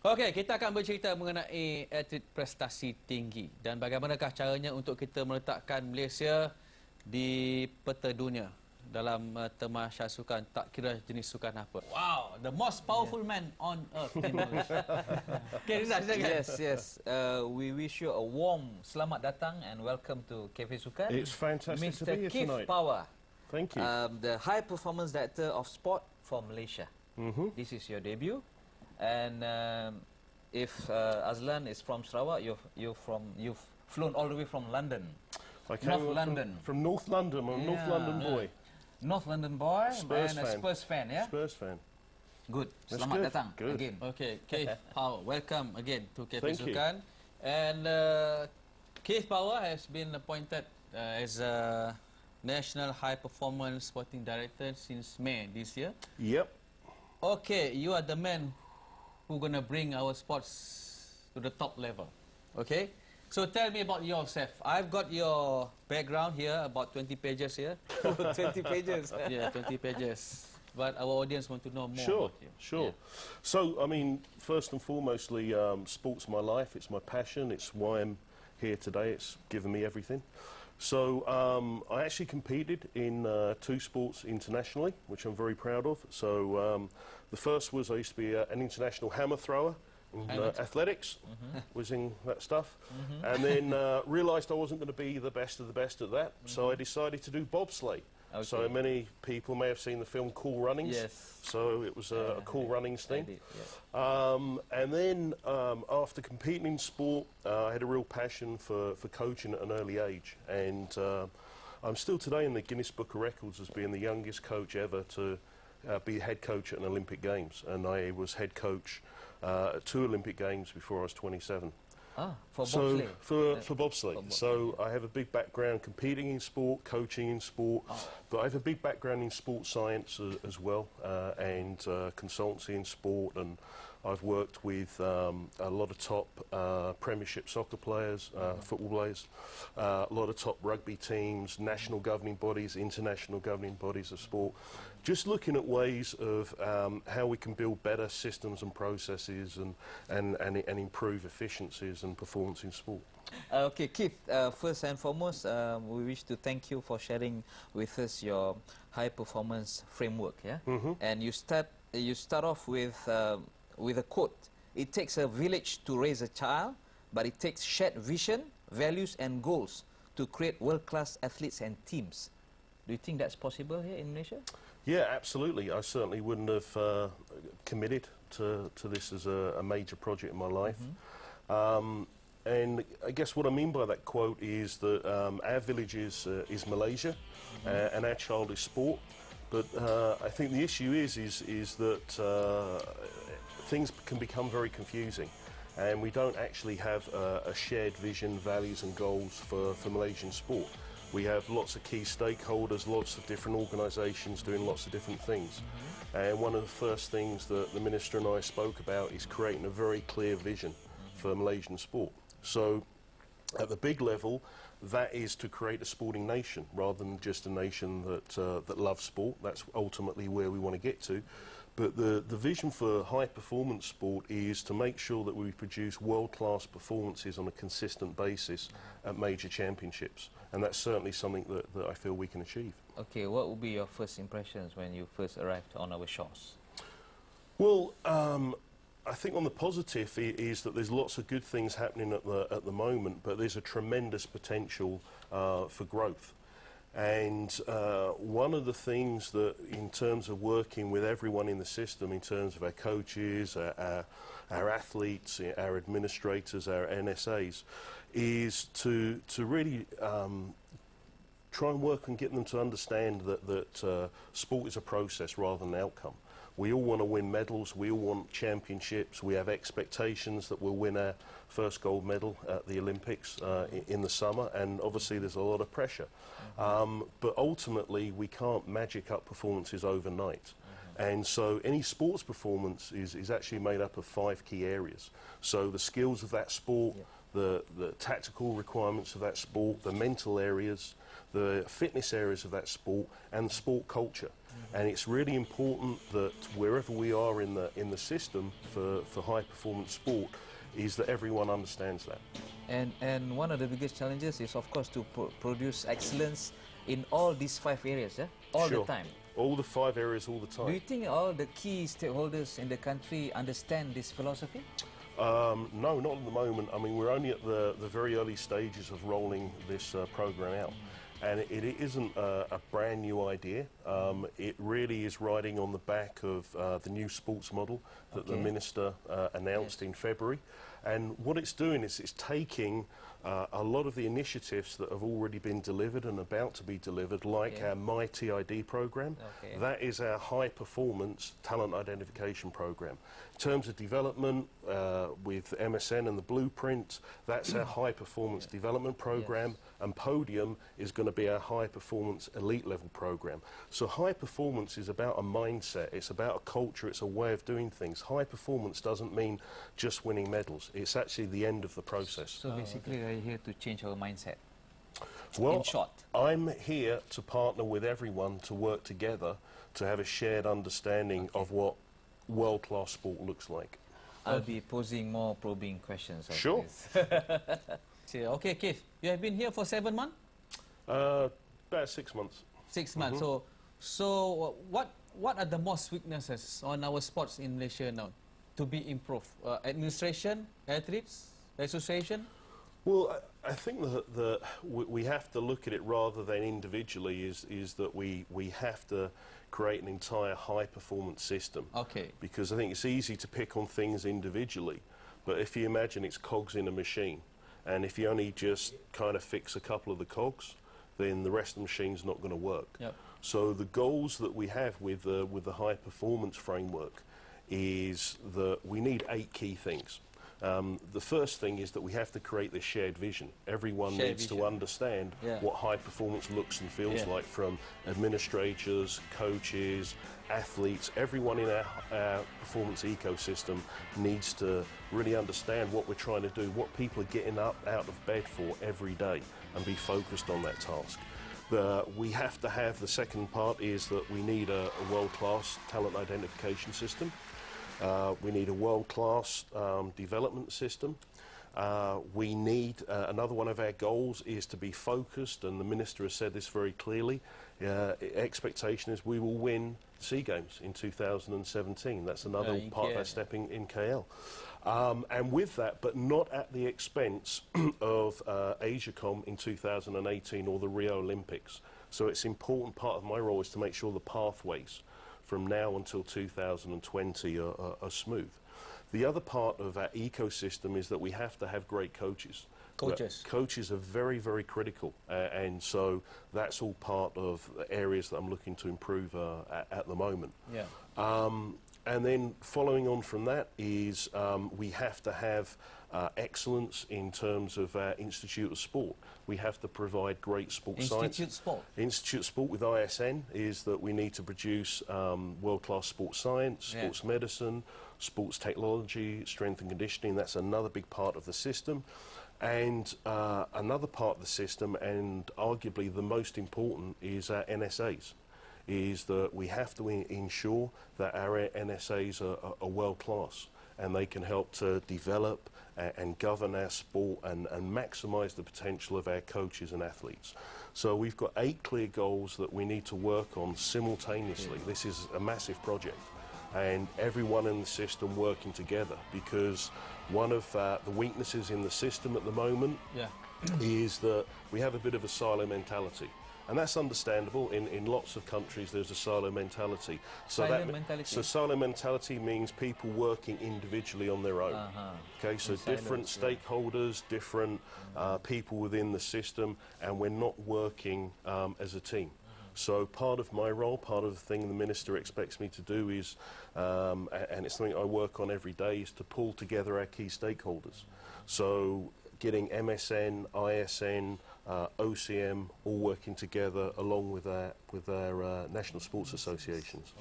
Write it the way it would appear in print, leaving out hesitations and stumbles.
Okey, kita akan bercerita mengenai atlet prestasi tinggi dan bagaimanakah caranya untuk kita meletakkan Malaysia di peta dunia dalam tamasya sukan, tak kira jenis sukan apa. Wow, the most powerful man on earth in Malaysia. Okay, Rizal, silakan. Yes. We wish you a warm selamat datang and welcome to Kafe Sukan. It's fantastic to be here Mr. tonight. Power. Thank you. The high performance director of sport for Malaysia. This is your debut. And if Azlan is from Sarawak, you've flown all the way from London. I came North London. From North London. I'm a North London boy. North London boy Spurs and a fan. Spurs fan, yeah? Spurs fan. Good. That's Selamat good. datang Good. again. Okay, Keith Power, welcome again to Kafe Thank you. Sukan. And Keith Power has been appointed as a National High Performance Sporting Director since May this year. Yep. Okay, you are the man who's going to bring our sports to the top level. Okay? So tell me about yourself. I've got your background here, about 20 pages here. 20 pages. Yeah, 20 pages. But our audience want to know more about you. Sure. Yeah. So, I mean, first and foremostly, sport's my life. It's my passion. It's why I'm here today. It's given me everything. So, I actually competed in 2 sports internationally, which I'm very proud of. So, the first was I used to be an international hammer thrower. Athletics, was in that stuff, and then realised I wasn't going to be the best of the best at that, so I decided to do bobsleigh. Okay. So many people may have seen the film Cool Runnings. Yes. So it was a Cool Runnings thing. I did, yeah. And then after competing in sport, I had a real passion for coaching at an early age, and I'm still today in the Guinness Book of Records as being the youngest coach ever to be head coach at an Olympic Games, and I was head coach at 2 Olympic Games before I was 27. Ah, for So bobsleigh. for bobsleigh. So I have a big background competing in sport, coaching in sport, but I have a big background in sports science as well, and consultancy in sport, and I've worked with a lot of top Premiership soccer players, football players, a lot of top rugby teams, national governing bodies, international governing bodies of sport, just looking at ways of how we can build better systems and processes and improve efficiencies and performance in sport. Okay, Keith, first and foremost, we wish to thank you for sharing with us your high performance framework, yeah? And you start off with a quote. It takes a village to raise a child, but it takes shared vision, values and goals to create world-class athletes and teams. Do you think that's possible here in Malaysia? Yeah, absolutely. I certainly wouldn't have committed to this as a major project in my life. And I guess what I mean by that quote is that our village is Malaysia, and our child is sport. But I think the issue is that things can become very confusing, and we don't actually have a shared vision, values and goals for Malaysian sport. We have lots of key stakeholders, lots of different organisations doing lots of different things. And one of the first things that the Minister and I spoke about is creating a very clear vision for Malaysian sport. So at the big level, that is to create a sporting nation rather than just a nation that loves sport. That's ultimately where we want to get to. But the vision for high performance sport is to make sure that we produce world-class performances on a consistent basis at major championships. And that's certainly something that I feel we can achieve. Okay, what would be your first impressions when you first arrived on our shores? Well, I think on the positive is that there's lots of good things happening at the moment, but there's a tremendous potential for growth. And one of the things that, in terms of working with everyone in the system, in terms of our coaches, our athletes, our administrators, our NSAs, is to really try and work and get them to understand that sport is a process rather than an outcome. We all want to win medals, we all want championships, we have expectations that we'll win our first gold medal at the Olympics in the summer, and obviously there's a lot of pressure. But ultimately we can't magic up performances overnight. And so any sports performance is actually made up of 5 key areas. So the skills of that sport, the tactical requirements of that sport, the mental areas, the fitness areas of that sport, and sport culture. And it's really important that wherever we are in the system for high performance sport, is that everyone understands that. And one of the biggest challenges is, of course, to produce excellence in all these 5 areas, all Sure. the time. All the 5 areas, all the Do you time. think all the key stakeholders in the country understand this philosophy? No, not at the moment. I mean, we're only at the very early stages of rolling this program out. And it isn't a brand new idea. It really is riding on the back of the new sports model that the Minister announced in February. And what it's doing is it's taking a lot of the initiatives that have already been delivered and about to be delivered, like our My TID program. That is our high performance talent identification program. In terms of development with MSN and the blueprint, that's our high performance development program. And Podium is going to be our high performance elite level program. So high performance is about a mindset, it's about a culture, it's a way of doing things. High performance doesn't mean just winning medals, it's actually the end of the process. So basically, we're here to change our mindset. Well, in short, I'm here to partner with everyone to work together to have a shared understanding of what world-class sport looks like. I'll be posing more probing questions. Sure. Okay, Keith, you have been here for 7 months? About 6 months. 6 months. So what are the most weaknesses on our sports in Malaysia now to be improved? Administration, athletes, association? Well, I think that we have to look at it rather than individually, is that we have to create an entire high-performance system. Okay. Because I think it's easy to pick on things individually, but if you imagine it's cogs in a machine, and if you only just kind of fix a couple of the cogs, then the rest of the machine's not going to work. Yep. So the goals that we have with the high-performance framework is that we need 8 key things. The first thing is that we have to create this shared vision. Everyone needs to understand what high performance looks and feels like, from administrators, coaches, athletes. Everyone in our performance ecosystem needs to really understand what we're trying to do, what people are getting up out of bed for every day, and be focused on that task. We have to have, the second part is that we need a world-class talent identification system. We need a world-class development system. We need, another one of our goals is to be focused, and the Minister has said this very clearly. Expectation is we will win SEA Games in 2017. That's another part of our step in KL. And with that, but not at the expense of AsiaCom in 2018 or the Rio Olympics. So it's important, part of my role is to make sure the pathways from now until 2020 are smooth. The other part of our ecosystem is that we have to have great coaches. Coaches are very, very critical, and so that's all part of the areas that I'm looking to improve at the moment. And then following on from that is we have to have excellence in terms of our Institute of Sport. We have to provide great sports science. Institute of Sport with ISN is that we need to produce world-class sports science, sports medicine, sports technology, strength and conditioning. That's another big part of the system. And another part of the system, and arguably the most important, is our NSAs. Is that we have to ensure that our NSAs are world-class, and they can help to develop and govern our sport and maximise the potential of our coaches and athletes. So we've got 8 clear goals that we need to work on simultaneously. This is a massive project, and everyone in the system working together, because one of the weaknesses in the system at the moment is that we have a bit of a silo mentality. And that's understandable. In lots of countries there's a silo mentality. So silo mentality means people working individually on their own. Okay, so different stakeholders, different people within the system, and we're not working as a team. So part of my role, part of the thing the Minister expects me to do is, and it's something I work on every day, is to pull together our key stakeholders. So getting MSN, ISN, OCM all working together along with our national sports associations.